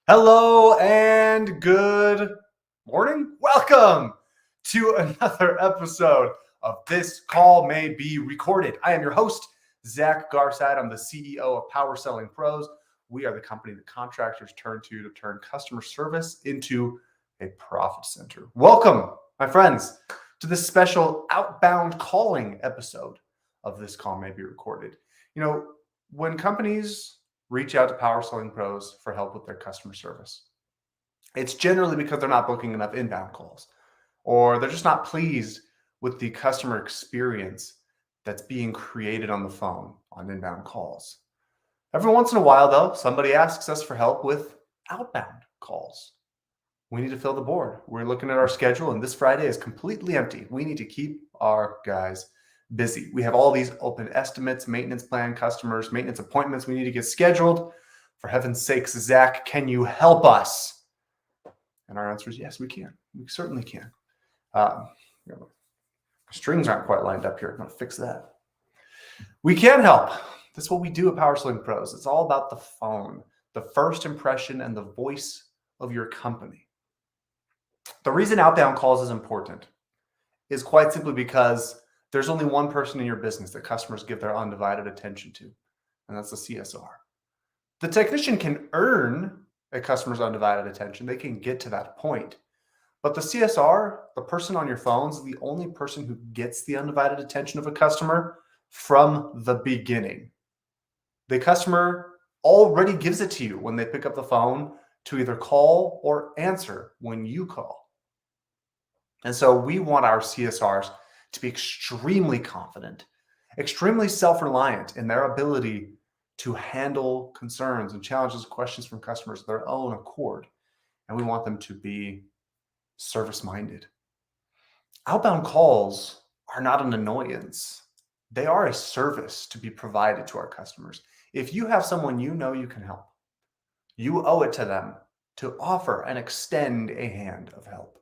Hello and good morning. Welcome to another episode of This Call May Be Recorded. I am your host, Zach Garside. I'm the CEO of Power Selling Pros. We are the company that contractors turn to turn customer service into a profit center. Welcome, my friends, to this special outbound calling episode of This Call May Be Recorded. When companies reach out to Power Selling Pros for help with their customer service, it's generally because they're not booking enough inbound calls, or they're just not pleased with the customer experience that's being created on the phone on inbound calls. Every once in a while, though, somebody asks us for help with outbound calls. We need to fill the board. We're looking at our schedule, and this Friday is completely empty. We need to keep our guys busy. We have all these open estimates, maintenance plan customers, maintenance appointments we need to get scheduled. For heaven's sakes, Zach, can you help us? And our answer is yes, we can. We certainly can. Strings aren't quite lined up here. I'm going to fix that. We can help. That's what we do at Power Selling Pros. It's all about the phone, the first impression, and the voice of your company. The reason outbound calls is important is quite simply because there's only one person in your business that customers give their undivided attention to, and that's the CSR. The technician can earn a customer's undivided attention. They can get to that point. But the CSR, the person on your phone, is the only person who gets the undivided attention of a customer from the beginning. The customer already gives it to you when they pick up the phone to either call or answer when you call. And so we want our CSRs to be extremely confident, extremely self-reliant in their ability to handle concerns and challenges and questions from customers of their own accord. And we want them to be service-minded. Outbound calls are not an annoyance. They are a service to be provided to our customers. If you have someone you know you can help, you owe it to them to offer and extend a hand of help.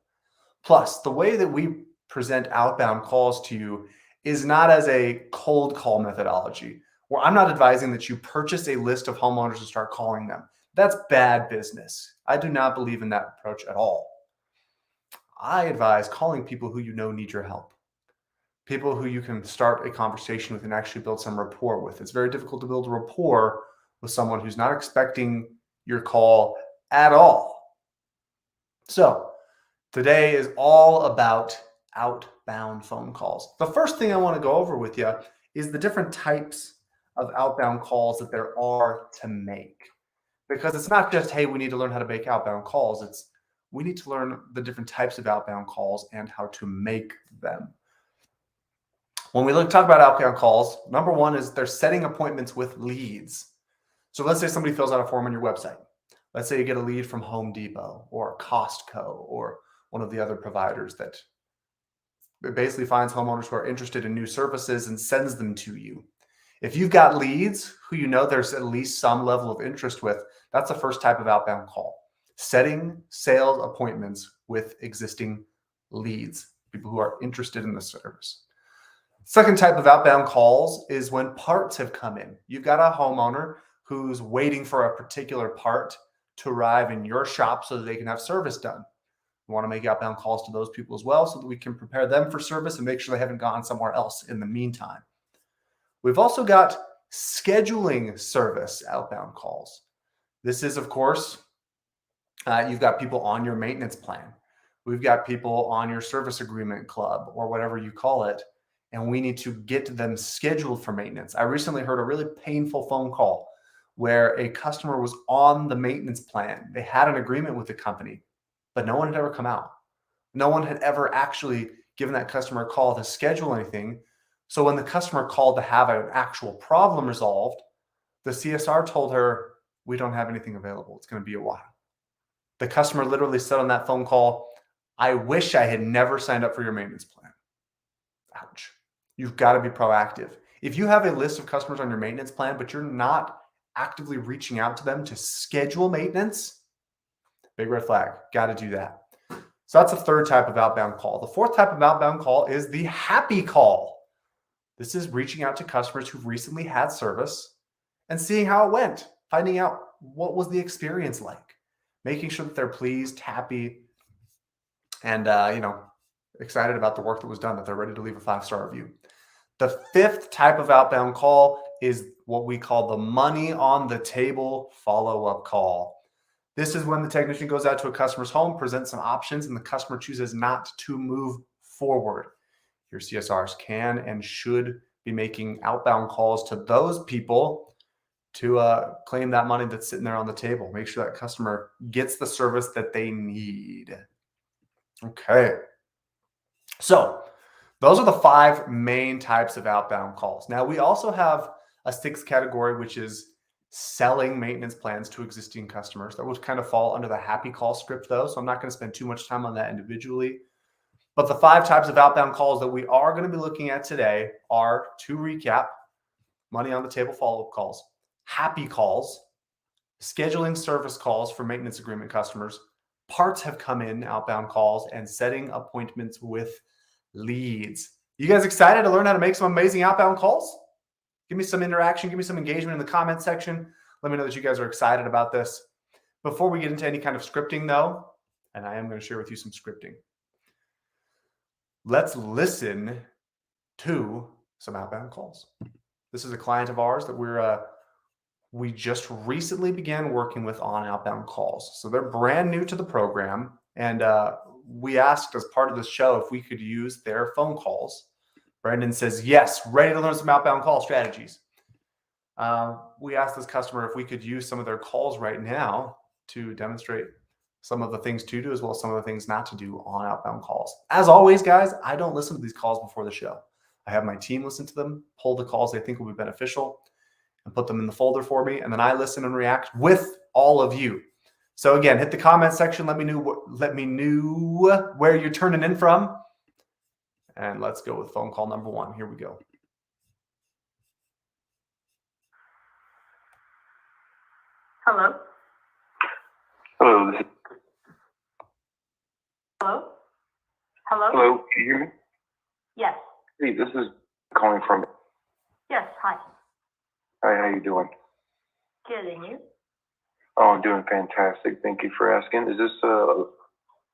Plus, the way that we present outbound calls to you is not as a cold call methodology, where I'm not advising that you purchase a list of homeowners and start calling them. That's bad business. I do not believe in that approach at all. I advise calling people who you know need your help, people who you can start a conversation with and actually build some rapport with. It's very difficult to build a rapport with someone who's not expecting your call at all. So today is all about outbound phone calls. The first thing I want to go over with you is the different types of outbound calls that there are to make. Because it's not just, hey, we need to learn how to make outbound calls. It's we need to learn the different types of outbound calls and how to make them. When we talk about outbound calls, number one is they're setting appointments with leads. So let's say somebody fills out a form on your website. Let's say you get a lead from Home Depot or Costco or one of the other providers that basically finds homeowners who are interested in new services and sends them to you. If you've got leads who you know there's at least some level of interest with, that's the first type of outbound call. Setting sales appointments with existing leads, people who are interested in the service. Second type of outbound calls is when parts have come in. You've got a homeowner who's waiting for a particular part to arrive in your shop so that they can have service done. We want to make outbound calls to those people as well so that we can prepare them for service and make sure they haven't gone somewhere else in the meantime. We've also got scheduling service outbound calls. This is, of course, you've got people on your maintenance plan. We've got people on your service agreement club or whatever you call it, and we need to get them scheduled for maintenance. I recently heard a really painful phone call where a customer was on the maintenance plan. They had an agreement with the company, but no one had ever come out. No one had ever actually given that customer a call to schedule anything. So when the customer called to have an actual problem resolved, the CSR told her, we don't have anything available. It's going to be a while. The customer literally said on that phone call, I wish I had never signed up for your maintenance plan. Ouch. You've got to be proactive. If you have a list of customers on your maintenance plan, but you're not actively reaching out to them to schedule maintenance, big red flag. Got to do that. So that's the third type of outbound call. The fourth type of outbound call is the happy call. This is reaching out to customers who've recently had service and seeing how it went, finding out what was the experience like. making sure that they're pleased, happy, and excited about the work that was done, that they're ready to leave a 5-star review. The fifth type of outbound call is what we call the money on the table follow-up call. This is when the technician goes out to a customer's home, presents some options, and the customer chooses not to move forward. Your CSRs can and should be making outbound calls to those people to claim that money that's sitting there on the table. Make sure that customer gets the service that they need. Okay. So those are the 5 main types of outbound calls. Now, we also have a 6th category, which is selling maintenance plans to existing customers. That would kind of fall under the happy call script, though, so I'm not going to spend too much time on that individually. But the 5 types of outbound calls that we are going to be looking at today are, to recap, money on the table follow-up calls, happy calls, scheduling service calls for maintenance agreement customers, parts have come in outbound calls, and setting appointments with leads. You guys excited to learn how to make some amazing outbound calls? Give me some interaction, give me some engagement in the comment section. Let me know that you guys are excited about this. Before we get into any kind of scripting though, and I am going to share with you some scripting, let's listen to some outbound calls. This is a client of ours that we just recently began working with on outbound calls. So they're brand new to the program. And we asked as part of the show if we could use their phone calls. Brandon says, yes, ready to learn some outbound call strategies. We asked this customer if we could use some of their calls right now to demonstrate some of the things to do as well as some of the things not to do on outbound calls. As always, guys, I don't listen to these calls before the show. I have my team listen to them, pull the calls they think will be beneficial, and put them in the folder for me. And then I listen and react with all of you. So again, hit the comment section. Let me know where you're turning in from. And let's go with phone call number 1. Here we go. Hello? Hello. Hello? Hello? Hello. Can you hear me? Yes. Hey, this is calling from. Yes, hi. Hi, how you doing? Good, and you? Oh, I'm doing fantastic. Thank you for asking. Is this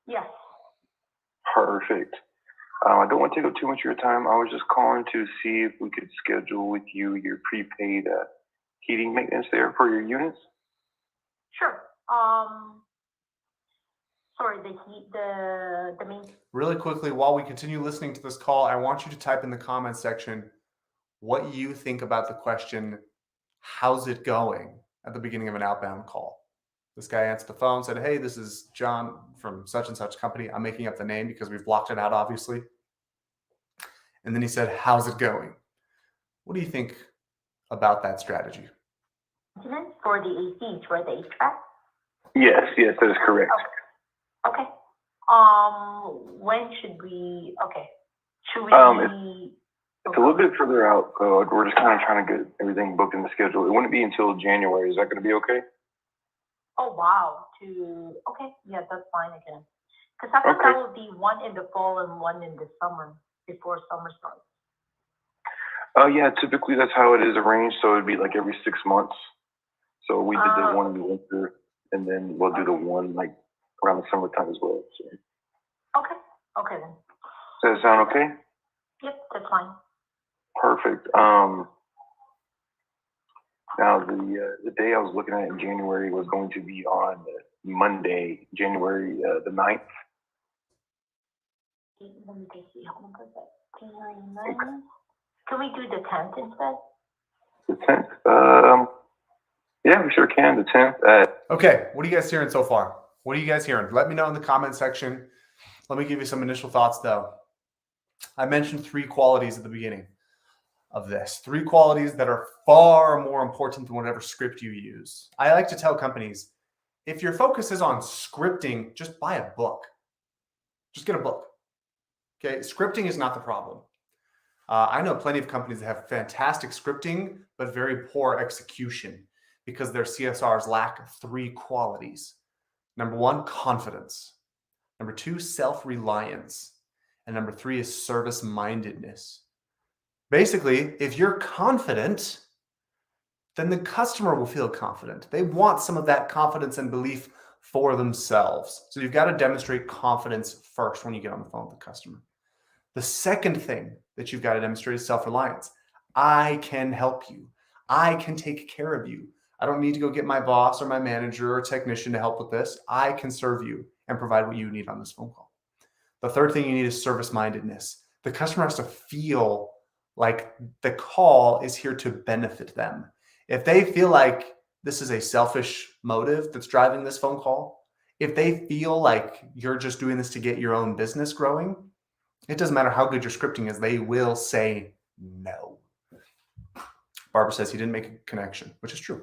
Yes. perfect? I don't want to take up too much of your time. I was just calling to see if we could schedule with you your prepaid heating maintenance there for your units. Sure. Sorry, the main. Really quickly, while we continue listening to this call, I want you to type in the comment section what you think about the question, how's it going, at the beginning of an outbound call. This guy answered the phone, said, hey, this is John from such and such company. I'm making up the name because we've blocked it out, obviously. And then he said, how's it going? What do you think about that strategy? For the ACs, right? The HVAC? Yes, that is correct. Okay. When should we? Okay. Should we? It's a little bit further out. We're just kind of trying to get everything booked in the schedule. It wouldn't be until January. Is that going to be okay? Oh wow. Okay. Yeah, that's fine again. Because I thought that would be one in the fall and one in the summer before summer starts. Yeah, typically that's how it is arranged. So it'd be like every 6 months. So we did the one in the winter, and then we'll do the one like around the summertime as well. So. Okay. Okay then. Does that sound okay? Yep, that's fine. Perfect. Now the day I was looking at in January was going to be on Monday, January the 9th. Let me just see. How long is that? January 9th. Can we do the 10th instead? The 10th? Yeah, we sure can. The 10th. Okay, what are you guys hearing so far? What are you guys hearing? Let me know in the comment section. Let me give you some initial thoughts, though. I mentioned 3 qualities at the beginning of this. 3 qualities that are far more important than whatever script you use. I like to tell companies, if your focus is on scripting, just buy a book. Just get a book. Okay, scripting is not the problem. I know plenty of companies that have fantastic scripting, but very poor execution because their CSRs lack 3 qualities. Number 1, confidence. Number 2, self-reliance. And number 3 is service-mindedness. Basically, if you're confident, then the customer will feel confident. They want some of that confidence and belief for themselves. So you've got to demonstrate confidence first when you get on the phone with the customer. The second thing that you've got to demonstrate is self-reliance. I can help you. I can take care of you. I don't need to go get my boss or my manager or technician to help with this. I can serve you and provide what you need on this phone call. The third thing you need is service-mindedness. The customer has to feel like the call is here to benefit them. If they feel like this is a selfish motive that's driving this phone call, if they feel like you're just doing this to get your own business growing, it doesn't matter how good your scripting is, they will say no. Barbara says he didn't make a connection, which is true.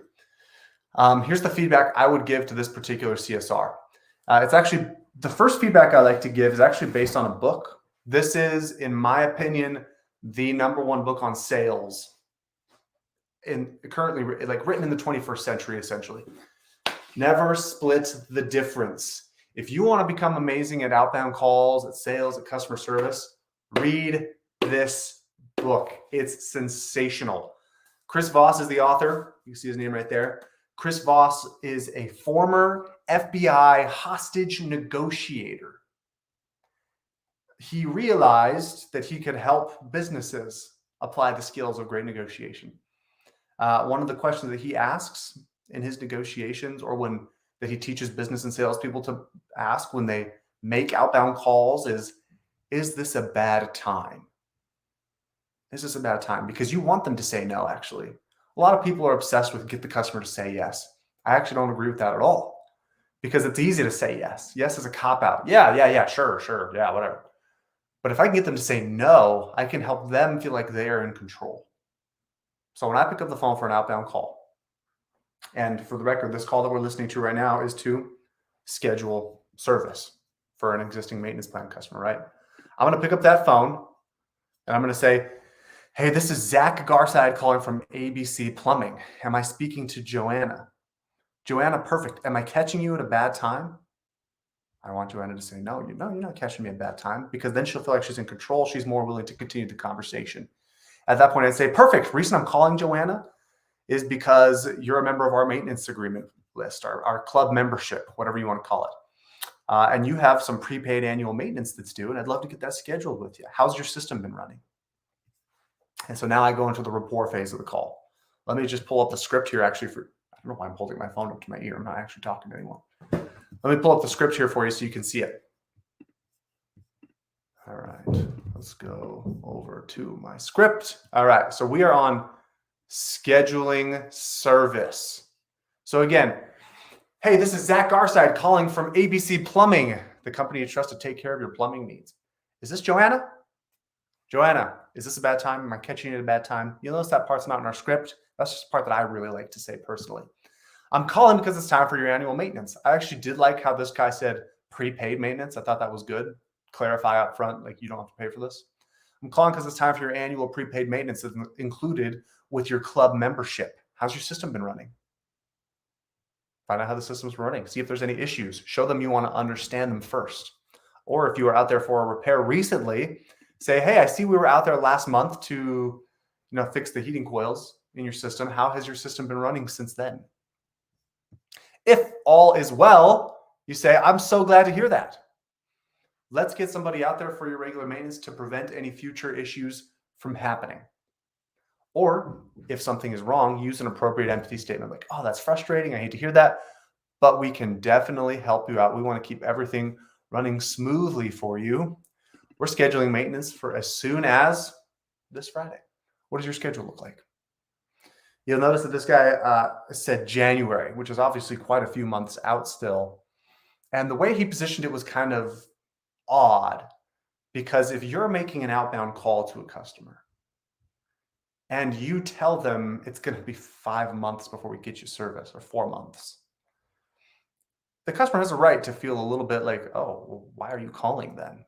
Here's the feedback I would give to this particular CSR. It's actually, the first feedback I like to give is actually based on a book. This is, in my opinion, the #1 book on sales currently like written in the 21st century, essentially. Never split the difference. If you want to become amazing at outbound calls, at sales, at customer service, read this book. It's sensational. Chris Voss is the author. You can see his name right there. Chris Voss is a former FBI hostage negotiator. He realized that he could help businesses apply the skills of great negotiation. One of the questions that he asks in his negotiations, or that he teaches business and sales people to ask when they make outbound calls, is this a bad time? Is this a bad time? Because you want them to say no, actually. A lot of people are obsessed with get the customer to say yes. I actually don't agree with that at all, because it's easy to say yes. Yes is a cop-out. Yeah, sure, yeah, whatever. But if I can get them to say no, I can help them feel like they are in control. So when I pick up the phone for an outbound call, and for the record, this call that we're listening to right now is to schedule service for an existing maintenance plan customer, right? I'm going to pick up that phone and I'm going to say, hey, this is Zach Garside calling from ABC Plumbing. Am I speaking to Joanna? Joanna, perfect. Am I catching you at a bad time? I want Joanna to say, no, you're not catching me at a bad time, because then she'll feel like she's in control. She's more willing to continue the conversation. At that point, I'd say, perfect. Reason I'm calling Joanna is because you're a member of our maintenance agreement list, our club membership, whatever you want to call it. And you have some prepaid annual maintenance that's due, and I'd love to get that scheduled with you. How's your system been running? And so now I go into the rapport phase of the call. Let me just pull up the script here, actually. I don't know why I'm holding my phone up to my ear. I'm not actually talking to anyone. Let me pull up the script here for you so you can see it. All right, let's go over to my script. All right, so we are on scheduling service. So again, hey, this is Zach Garside calling from ABC Plumbing, the company you trust to take care of your plumbing needs. Is this Joanna? Joanna, is this a bad time? Am I catching you at a bad time? You'll notice that part's not in our script. That's just the part that I really like to say personally. I'm calling because it's time for your annual maintenance. I actually did like how this guy said prepaid maintenance. I thought that was good. Clarify up front, like you don't have to pay for this. I'm calling because it's time for your annual prepaid maintenance that's included with your club membership. How's your system been running? Find out how the system's running. See if there's any issues. Show them you want to understand them first. Or if you were out there for a repair recently, say, hey, I see we were out there last month to fix the heating coils in your system. How has your system been running since then? If all is well, you say, I'm so glad to hear that. Let's get somebody out there for your regular maintenance to prevent any future issues from happening. Or if something is wrong, use an appropriate empathy statement like, oh, that's frustrating. I hate to hear that, but we can definitely help you out. We want to keep everything running smoothly for you. We're scheduling maintenance for as soon as this Friday. What does your schedule look like? You'll notice that this guy said January, which is obviously quite a few months out still. And the way he positioned it was kind of odd, because if you're making an outbound call to a customer and you tell them it's going to be 5 months before we get you service, or 4 months, the customer has a right to feel a little bit like, oh, well, why are you calling then?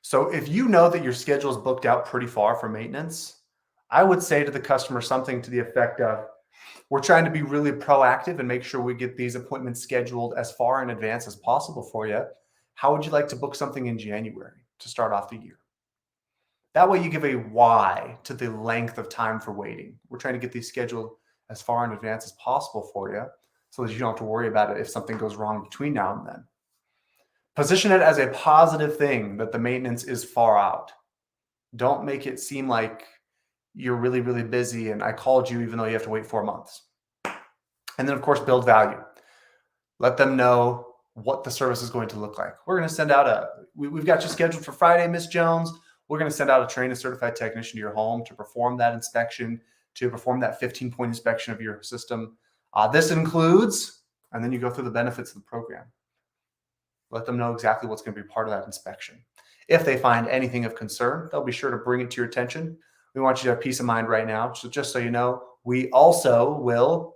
So if you know that your schedule is booked out pretty far for maintenance, I would say to the customer something to the effect of, we're trying to be really proactive and make sure we get these appointments scheduled as far in advance as possible for you. How would you like to book something in January to start off the year? That way you give a why to the length of time for waiting. We're trying to get these scheduled as far in advance as possible for you. so that you don't have to worry about it if something goes wrong between now and then. Position it as a positive thing that the maintenance is far out. Don't make it seem like you're really, really busy and I called you even though you have to wait 4 months. And then, of course, build value. Let them know what the service is going to look like. We're going to send out we've got you scheduled for Friday, Miss Jones. We're going to send out a trained and certified technician to your home to perform that inspection, to perform that 15-point inspection of your system. This includes, and then you go through the benefits of the program. Let them know exactly what's going to be part of that inspection. If they find anything of concern, they'll be sure to bring it to your attention. We want you to have peace of mind right now. So just so you know, we also will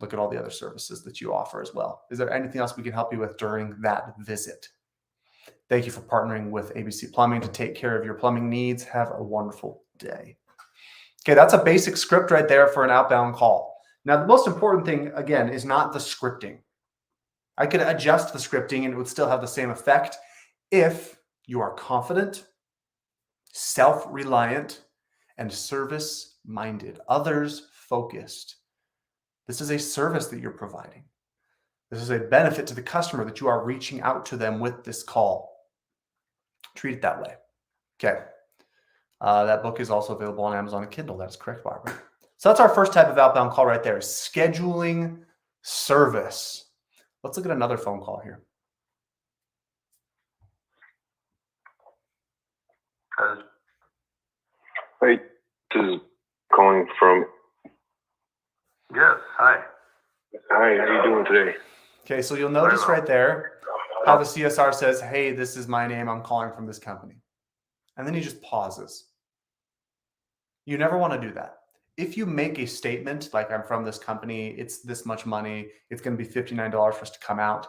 look at all the other services that you offer as well. Is there anything else we can help you with during that visit? Thank you for partnering with ABC Plumbing to take care of your plumbing needs. Have a wonderful day. Okay, that's a basic script right there for an outbound call. Now, the most important thing, again, is not the scripting. I could adjust the scripting and it would still have the same effect if you are confident, self-reliant, and service-minded, others-focused. This is a service that you're providing. This is a benefit to the customer that you are reaching out to them with this call. Treat it that way. Okay. That book is also available on Amazon and Kindle. That's correct, Barbara. So that's our first type of outbound call right there, scheduling service. Let's look at another phone call here. Hey, this is calling from. Yes, hi. Hi, how you doing today? Okay, so you'll notice right there how the CSR says, hey, this is my name. I'm calling from this company. And then he just pauses. You never want to do that. If you make a statement like I'm from this company, it's this much money, it's going to be $59 for us to come out.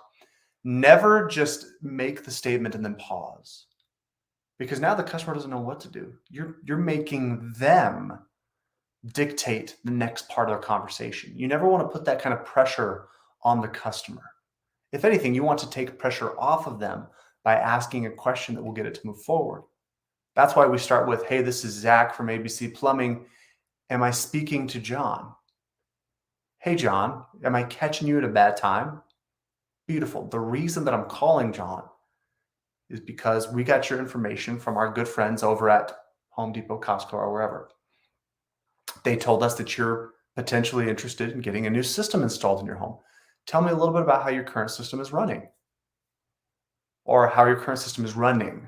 Never just make the statement and then pause. Because now the customer doesn't know what to do. You're making them dictate the next part of the conversation. You never want to put that kind of pressure on the customer. If anything, you want to take pressure off of them by asking a question that will get it to move forward. That's why we start with, hey, this is Zach from ABC Plumbing. Am I speaking to John? Hey, John, am I catching you at a bad time? Beautiful. The reason that I'm calling John is because we got your information from our good friends over at Home Depot, Costco, or wherever. They told us that you're potentially interested in getting a new system installed in your home. Tell me a little bit about how your current system is running, or how your current system is running.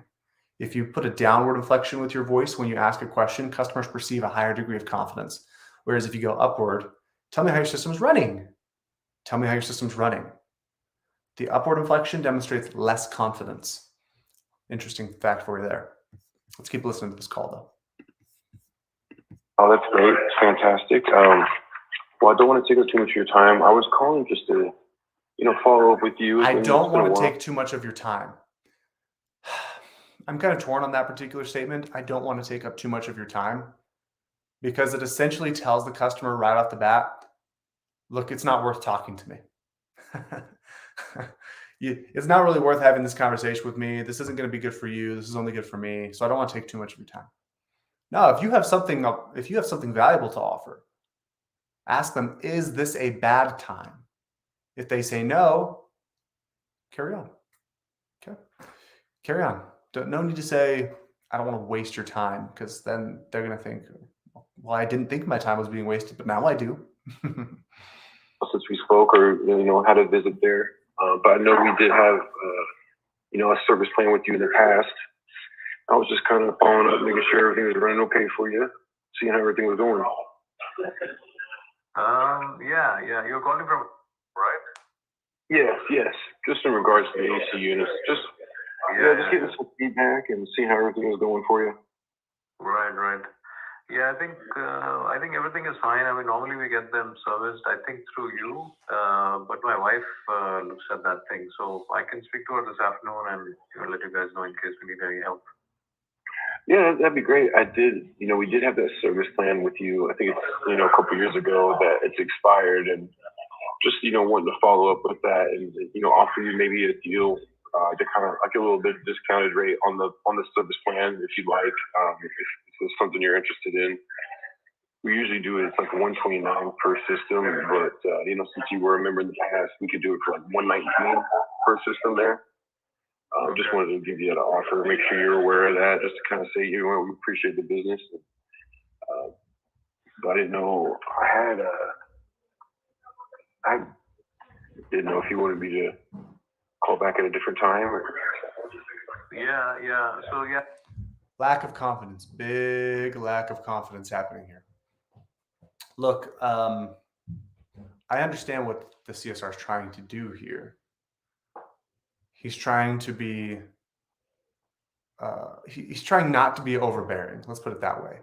If you put a downward inflection with your voice when you ask a question, customers perceive a higher degree of confidence. Whereas if you go upward, tell me how your system is running. Tell me how your system's running. The upward inflection demonstrates less confidence. Interesting fact for you there. Let's keep listening to this call, though. Oh, that's great. It's fantastic. Well, I don't want to take up too much of your time. I was calling just to, follow up with you. I don't want to take too much of your time. I'm kind of torn on that particular statement. I don't want to take up too much of your time because it essentially tells the customer right off the bat, look, it's not worth talking to me. It's not really worth having this conversation with me. This isn't going to be good for you. This is only good for me. So I don't want to take too much of your time. No, if you have something valuable to offer, ask them, is this a bad time? If they say no, carry on. Okay. Carry on. No need to say, I don't want to waste your time, because then they're going to think, well, I didn't think my time was being wasted, but now I do. Since we spoke or, had a visit there. But I know we did have, a service plan with you in the past. I was just kind of following up, making sure everything was running okay for you, seeing how everything was going. Yeah. You're calling from, right? Yes. Just in regards to the AC units. Just getting some feedback and seeing how everything was going for you. Right. Yeah, I think everything is fine. I mean, normally we get them serviced, I think, through you. But my wife looks at that thing, so I can speak to her this afternoon and let you guys know in case we need any help. Yeah, that'd be great. We did have that service plan with you. I think it's, a couple of years ago that it's expired, and just, wanting to follow up with that and, offer you maybe a deal to kind of like a little bit discounted rate on the service plan if you'd like, if it's something you're interested in. we usually do it, it's like 129 per system, but since you were a member in the past, we could do it for like 119 per system there. Just wanted to give you that offer, make sure you're aware of that, just to kind of say, we appreciate the business. But I didn't know, I didn't know if you wanted me to call back at a different time. Yeah. So yeah. Lack of confidence, big lack of confidence happening here. Look, I understand what the CSR is trying to do here. He's trying to be, he's trying not to be overbearing. Let's put it that way.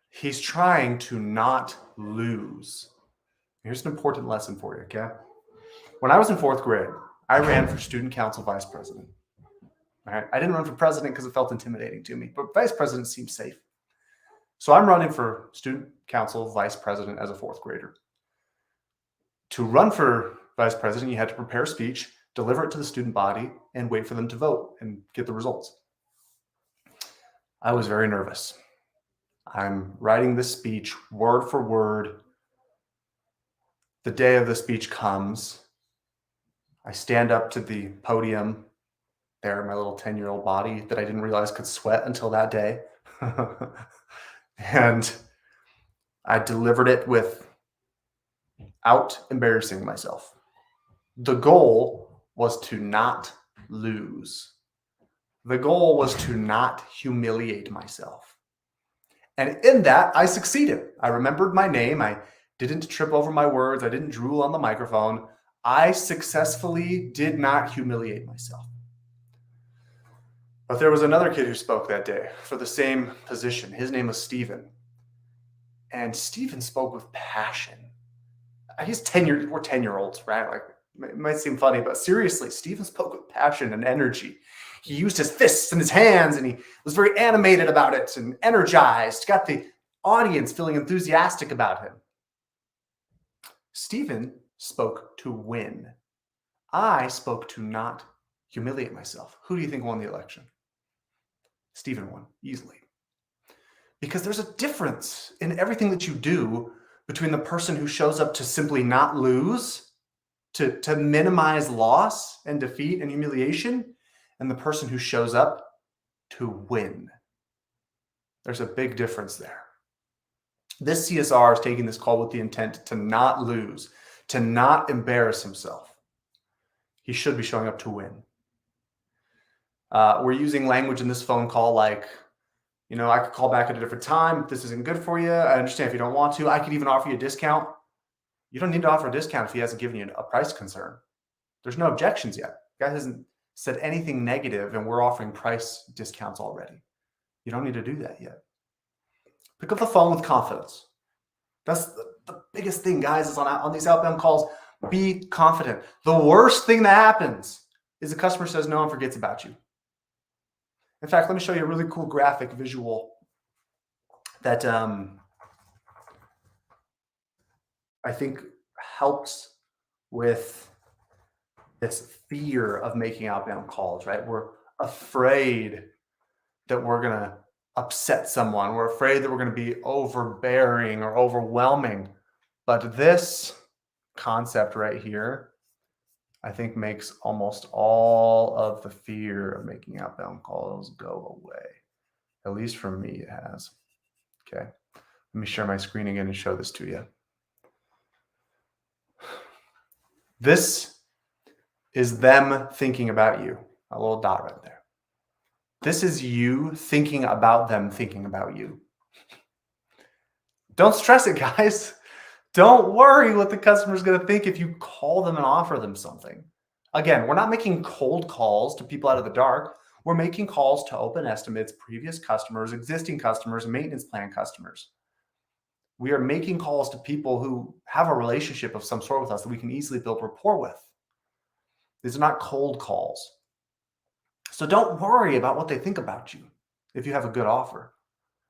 He's trying to not lose. Here's an important lesson for you, okay? When I was in 4th grade, I ran for student council vice president. All right? I didn't run for president because it felt intimidating to me, but vice president seemed safe. So I'm running for student council vice president as a 4th grader. To run for vice president, you had to prepare a speech, deliver it to the student body, and wait for them to vote and get the results. I was very nervous. I'm writing this speech word for word. The day of the speech comes. I stand up to the podium there in my little 10-year-old body that I didn't realize could sweat until that day. And I delivered it without embarrassing myself. The goal was to not lose. The goal was to not humiliate myself. And in that, I succeeded. I remembered my name. I didn't trip over my words. I didn't drool on the microphone. I successfully did not humiliate myself. But there was another kid who spoke that day for the same position. His name was Stephen. And Stephen spoke with passion. He's 10 years, we're 10-year-olds, right? Like, it might seem funny, but seriously, Stephen spoke with passion and energy. He used his fists and his hands, and he was very animated about it and energized, got the audience feeling enthusiastic about him. Stephen spoke to win. I spoke to not humiliate myself. Who do you think won the election? Stephen won easily. Because there's a difference in everything that you do between the person who shows up to simply not lose, to minimize loss and defeat and humiliation, and the person who shows up to win. There's a big difference there. This CSR is taking this call with the intent to not lose, to not embarrass himself. He should be showing up to win. We're using language in this phone call like, I could call back at a different time if this isn't good for you. I understand if you don't want to. I could even offer you a discount. You don't need to offer a discount if he hasn't given you a price concern. There's no objections yet. The guy hasn't said anything negative, and we're offering price discounts already. You don't need to do that yet. Pick up the phone with confidence. That's the biggest thing, guys, is on these outbound calls. Be confident. The worst thing that happens is the customer says no and forgets about you. In fact, let me show you a really cool graphic visual that I think helps with this fear of making outbound calls, right? We're afraid that we're going to upset someone. We're afraid that we're going to be overbearing or overwhelming. But this concept right here, I think, makes almost all of the fear of making outbound calls go away. At least for me, it has. Okay. Let me share my screen again and show this to you. This is them thinking about you. A little dot right there. This is you thinking about them thinking about you. Don't stress it, guys. Don't worry what the customer is going to think if you call them and offer them something. Again, we're not making cold calls to people out of the dark. We're making calls to open estimates, previous customers, existing customers, and maintenance plan customers. We are making calls to people who have a relationship of some sort with us that we can easily build rapport with. These are not cold calls. So don't worry about what they think about you if you have a good offer.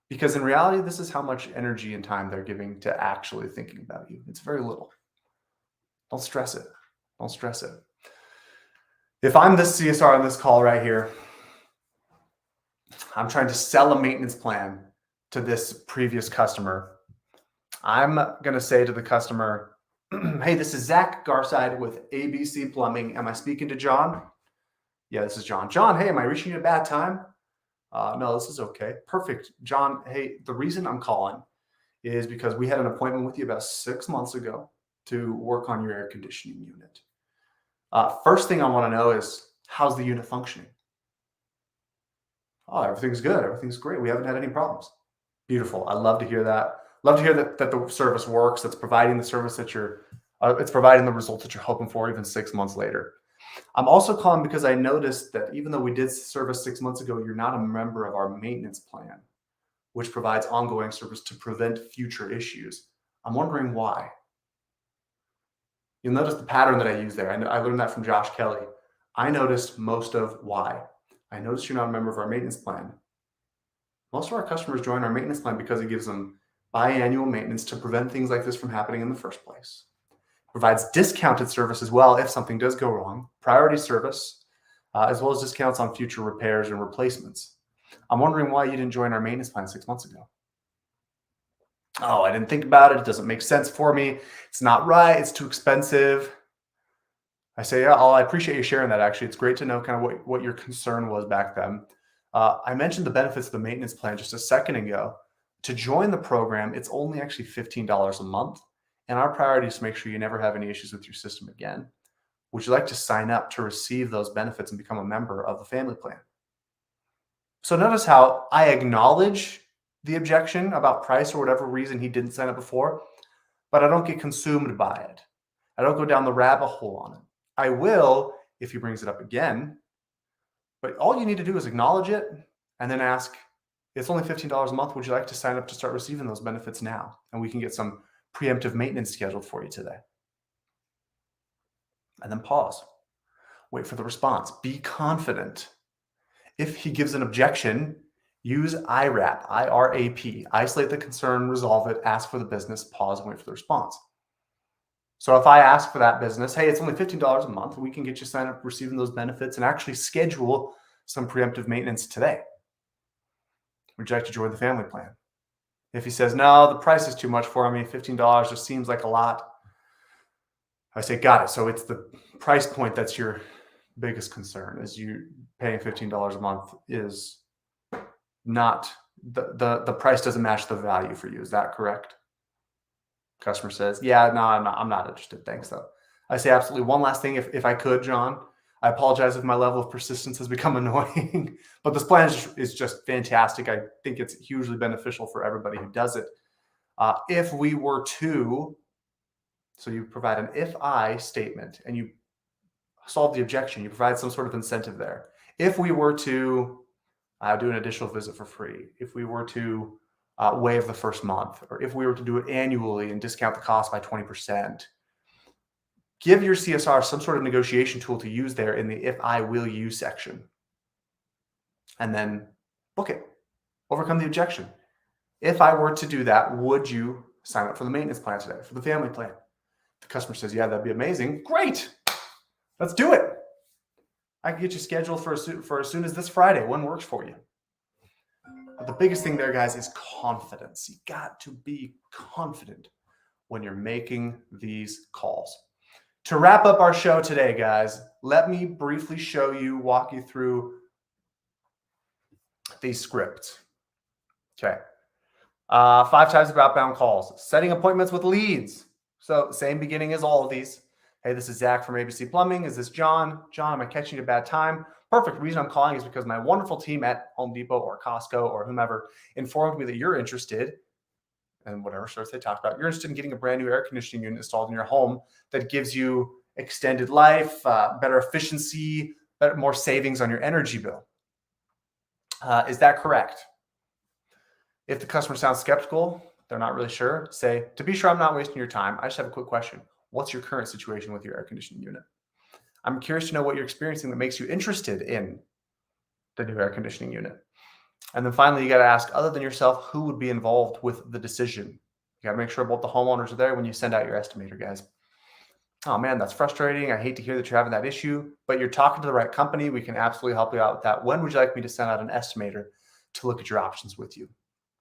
Because in reality, this is how much energy and time they're giving to actually thinking about you. It's very little. Don't stress it. Don't stress it. If I'm this CSR on this call right here, I'm trying to sell a maintenance plan to this previous customer. I'm going to say to the customer, hey, this is Zach Garside with ABC Plumbing. Am I speaking to John? Yeah, this is John. John, hey, am I reaching you at a bad time? No, this is okay. Perfect. John, hey, the reason I'm calling is because we had an appointment with you about 6 months ago to work on your air conditioning unit. First thing I want to know is, how's the unit functioning? Oh, everything's good. Everything's great. We haven't had any problems. Beautiful. I love to hear that. Love to hear that the service works. That's providing the service that it's providing the results that you're hoping for even 6 months later. I'm also calling because I noticed that even though we did service 6 months ago, you're not a member of our maintenance plan, which provides ongoing service to prevent future issues. I'm wondering why. You'll notice the pattern that I use there. I learned that from Josh Kelly. I noticed most of why. I noticed you're not a member of our maintenance plan. Most of our customers join our maintenance plan because it gives them biannual maintenance to prevent things like this from happening in the first place. Provides discounted service as well if something does go wrong, priority service, as well as discounts on future repairs and replacements. I'm wondering why you didn't join our maintenance plan 6 months ago. Oh, I didn't think about it. It doesn't make sense for me. It's not right. It's too expensive. I say, yeah, I appreciate you sharing that. Actually, it's great to know kind of what your concern was back then. I mentioned the benefits of the maintenance plan just a second ago. To join the program, it's only actually $15 a month. And our priority is to make sure you never have any issues with your system again. Would you like to sign up to receive those benefits and become a member of the family plan? So notice how I acknowledge the objection about price or whatever reason he didn't sign up before, but I don't get consumed by it. I don't go down the rabbit hole on it. I will if he brings it up again, but all you need to do is acknowledge it and then ask, it's only $15 a month. Would you like to sign up to start receiving those benefits now? And we can get some preemptive maintenance scheduled for you today. And then pause. Wait for the response. Be confident. If he gives an objection, use IRAP, I-R-A-P. Isolate the concern, resolve it, ask for the business, pause, and wait for the response. So if I ask for that business, hey, it's only $15 a month, we can get you signed up receiving those benefits and actually schedule some preemptive maintenance today. Would you like to join the family plan? If he says, no, the price is too much for me, $15 just seems like a lot, I say, got it. So it's the price point that's your biggest concern, is you paying $15 a month is not, the price doesn't match the value for you. Is that correct? Customer says, yeah, no, I'm not interested. Thanks, though. I say, absolutely. One last thing, if I could, John, I apologize if my level of persistence has become annoying, but this plan is just fantastic. I think it's hugely beneficial for everybody who does it. If we were to, so you provide an if-I statement and you solve the objection, you provide some sort of incentive there. If we were to do an additional visit for free, if we were to waive the first month, or if we were to do it annually and discount the cost by 20%, give your CSR some sort of negotiation tool to use there in the if I will you section. And then book it. Overcome the objection. If I were to do that, would you sign up for the maintenance plan today, for the family plan? The customer says, yeah, that'd be amazing. Great. Let's do it. I can get you scheduled for as soon as this Friday. When works for you? But the biggest thing there, guys, is confidence. You got to be confident when you're making these calls. To wrap up our show today, guys, let me briefly walk you through these scripts. Okay. 5 types of outbound calls. Setting appointments with leads. So same beginning as all of these. Hey, this is Zach from ABC Plumbing. Is this John? John, am I catching you at a bad time? Perfect. The reason I'm calling is because my wonderful team at Home Depot or Costco or whomever informed me that you're interested in whatever service they talked about. You're interested in getting a brand new air conditioning unit installed in your home that gives you extended life, better efficiency, more savings on your energy bill. Is that correct? If the customer sounds skeptical, they're not really sure, say, to be sure I'm not wasting your time, I just have a quick question. What's your current situation with your air conditioning unit? I'm curious to know what you're experiencing that makes you interested in the new air conditioning unit. And then finally, you got to ask, other than yourself, who would be involved with the decision? You got to make sure both the homeowners are there when you send out your estimator, guys. Oh man, that's frustrating. I hate to hear that you're having that issue, but you're talking to the right company. We can absolutely help you out with that. When would you like me to send out an estimator to look at your options with you?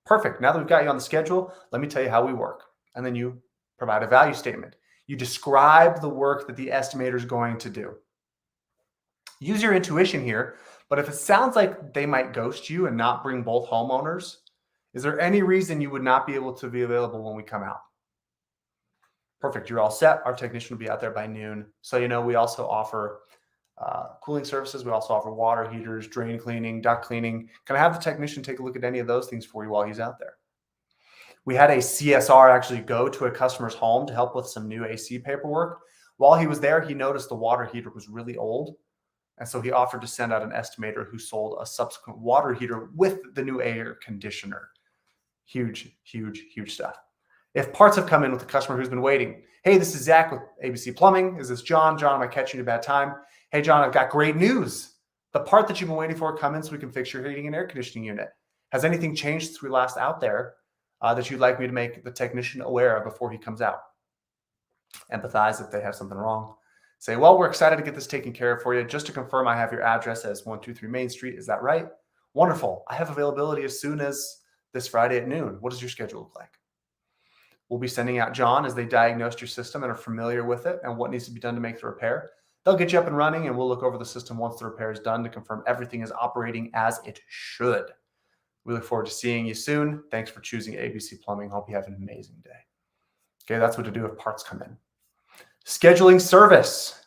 Perfect. Now that we've got you on the schedule, let me tell you how we work. And then you provide a value statement. You describe the work that the estimator is going to do. Use your intuition here, but if it sounds like they might ghost you and not bring both homeowners, is there any reason you would not be able to be available when we come out? Perfect. You're all set. Our technician will be out there by noon. So, we also offer cooling services. We also offer water heaters, drain cleaning, duct cleaning. Can I have the technician take a look at any of those things for you while he's out there? We had a CSR actually go to a customer's home to help with some new AC paperwork. While he was there, he noticed the water heater was really old. And so he offered to send out an estimator who sold a subsequent water heater with the new air conditioner. Huge, huge, huge stuff. If parts have come in with the customer who's been waiting, hey, this is Zach with ABC Plumbing. Is this John? John, am I catching you at a bad time? Hey, John, I've got great news. The part that you've been waiting for come in so we can fix your heating and air conditioning unit. Has anything changed since we last out there that you'd like me to make the technician aware of before he comes out? Empathize if they have something wrong. Say, well, we're excited to get this taken care of for you. Just to confirm, I have your address as 123 Main Street. Is that right? Wonderful. I have availability as soon as this Friday at noon. What does your schedule look like? We'll be sending out John as they diagnosed your system and are familiar with it and what needs to be done to make the repair. They'll get you up and running, and we'll look over the system once the repair is done to confirm everything is operating as it should. We look forward to seeing you soon. Thanks for choosing ABC Plumbing. Hope you have an amazing day. Okay, that's what to do if parts come in. Scheduling service.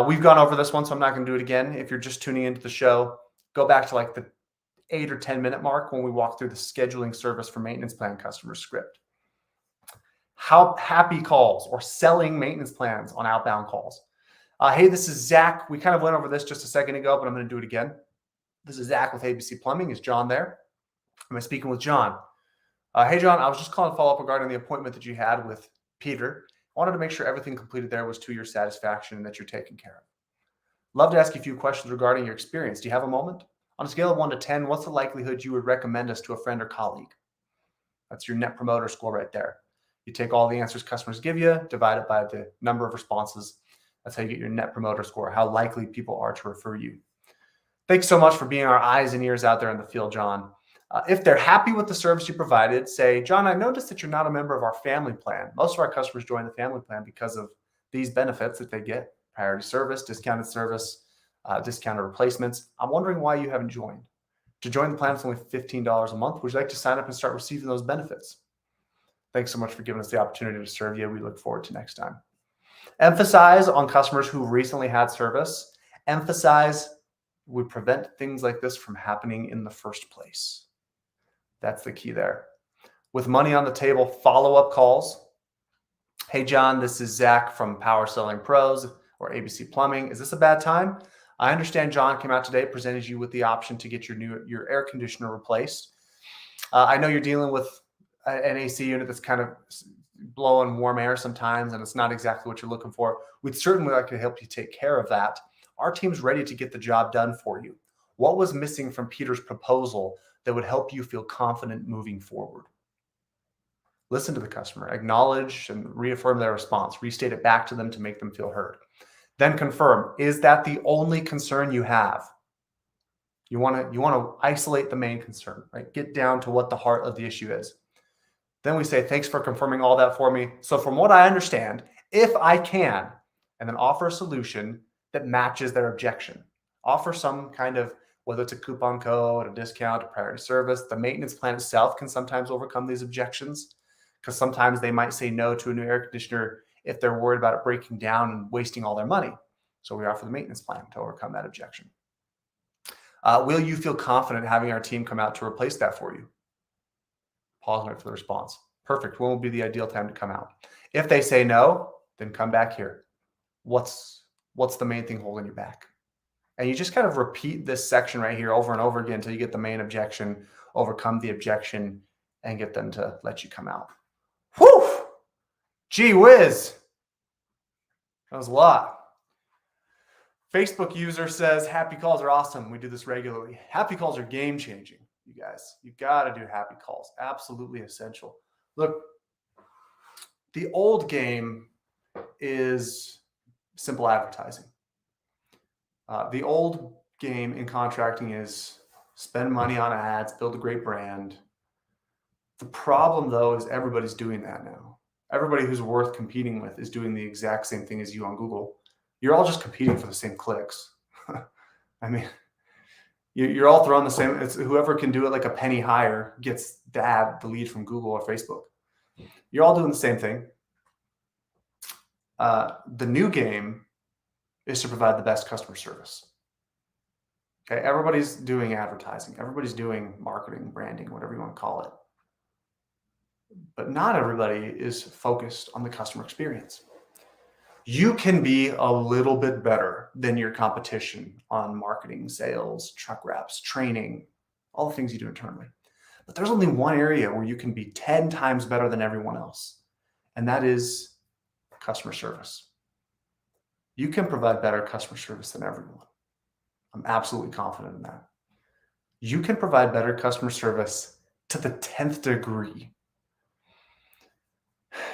We've gone over this one, so I'm not going to do it again. If you're just tuning into the show, go back to like the 8 or 10 minute mark when we walk through the scheduling service for maintenance plan customer script. How happy calls or selling maintenance plans on outbound calls. Hey, this is Zach. We kind of went over this just a second ago, but I'm going to do it again. This is Zach with ABC Plumbing. Is John there? Am I speaking with John? Hey, John, I was just calling to follow up regarding the appointment that you had with Peter. I wanted to make sure everything completed there was to your satisfaction and that you're taken care of. Love to ask you a few questions regarding your experience. Do you have a moment? On a scale of 1 to 10, what's the likelihood you would recommend us to a friend or colleague? That's your net promoter score right there. You take all the answers customers give you, divide it by the number of responses. That's how you get your net promoter score, how likely people are to refer you. Thanks so much for being our eyes and ears out there in the field, John. If they're happy with the service you provided, say, John, I noticed that you're not a member of our family plan. Most of our customers join the family plan because of these benefits that they get: priority service, discounted replacements. I'm wondering why you haven't joined. To join the plan, it's only $15 a month. Would you like to sign up and start receiving those benefits? Thanks so much for giving us the opportunity to serve you. We look forward to next time. Emphasize on customers who recently had service. Emphasize we prevent things like this from happening in the first place. That's the key there. With money on the table, follow-up calls. Hey, John, this is Zach from Power Selling Pros or ABC Plumbing. Is this a bad time? I understand John came out today, presented you with the option to get your air conditioner replaced. I know you're dealing with an AC unit that's kind of blowing warm air sometimes, and it's not exactly what you're looking for. We'd certainly like to help you take care of that. Our team's ready to get the job done for you. What was missing from Peter's proposal that would help you feel confident moving forward? Listen to the customer, acknowledge and reaffirm their response, restate it back to them to make them feel heard. Then confirm, is that the only concern you have? You want to isolate the main concern, right? Get down to what the heart of the issue is. Then we say, thanks for confirming all that for me. So from what I understand, if I can, and then offer a solution that matches their objection. Offer some kind of, whether it's a coupon code, a discount, a priority service. The maintenance plan itself can sometimes overcome these objections, because sometimes they might say no to a new air conditioner if they're worried about it breaking down and wasting all their money. So we offer the maintenance plan to overcome that objection. Will you feel confident having our team come out to replace that for you? Pause and wait for the response. Perfect. When will be the ideal time to come out? If they say no, then come back here. What's the main thing holding you back? And you just kind of repeat this section right here over and over again until you get the main objection, overcome the objection, and get them to let you come out. Whew! Gee whiz. That was a lot. Facebook user says, happy calls are awesome. We do this regularly. Happy calls are game changing, you guys. You got to do happy calls. Absolutely essential. Look, the old game is simple advertising. The old game in contracting is spend money on ads, build a great brand. The problem, though, is everybody's doing that now. Everybody who's worth competing with is doing the exact same thing as you on Google. You're all just competing for the same clicks. I mean, you're all throwing the same. It's whoever can do it like a penny higher gets the lead from Google or Facebook. You're all doing the same thing. The new game is to provide the best customer service. Okay, everybody's doing advertising. Everybody's doing marketing, branding, whatever you want to call it. But not everybody is focused on the customer experience. You can be a little bit better than your competition on marketing, sales, truck wraps, training, all the things you do internally. But there's only one area where you can be 10 times better than everyone else, and that is customer service. You can provide better customer service than everyone. I'm absolutely confident in that. You can provide better customer service to the 10th degree.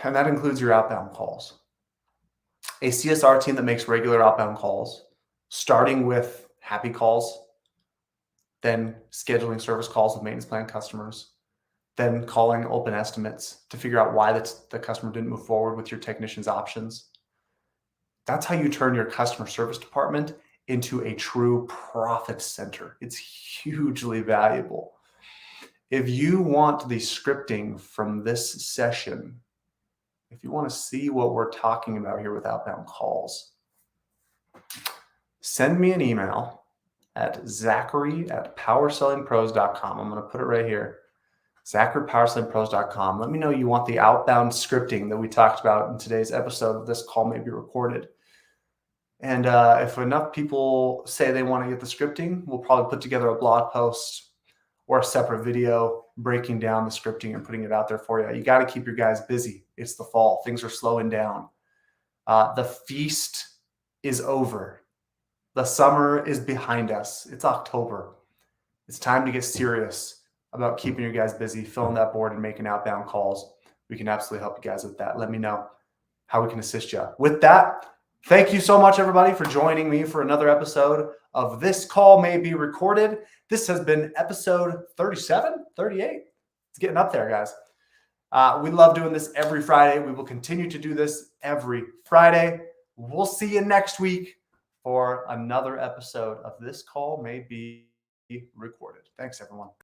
And that includes your outbound calls. A CSR team that makes regular outbound calls, starting with happy calls, then scheduling service calls with maintenance plan customers, then calling open estimates to figure out why the customer didn't move forward with your technician's options. That's how you turn your customer service department into a true profit center. It's hugely valuable. If you want the scripting from this session, if you want to see what we're talking about here with outbound calls, send me an email at zachary@powersellingpros.com. I'm going to put it right here. Zachary@powersellingpros.com. Let me know you want the outbound scripting that we talked about in today's episode of This Call May Be Recorded. And if enough people say they want to get the scripting, we'll probably put together a blog post or a separate video breaking down the scripting and putting it out there for you. You got to keep your guys busy. It's the fall. Things are slowing down. The feast is over. The summer is behind us. It's October. It's time to get serious about keeping your guys busy, filling that board and making outbound calls. We can absolutely help you guys with that. Let me know how we can assist you. With that, thank you so much, everybody, for joining me for another episode of This Call May Be Recorded. This has been episode 37, 38. It's getting up there, guys. We love doing this every Friday. We will continue to do this every Friday. We'll see you next week for another episode of This Call May Be Recorded. Thanks, everyone.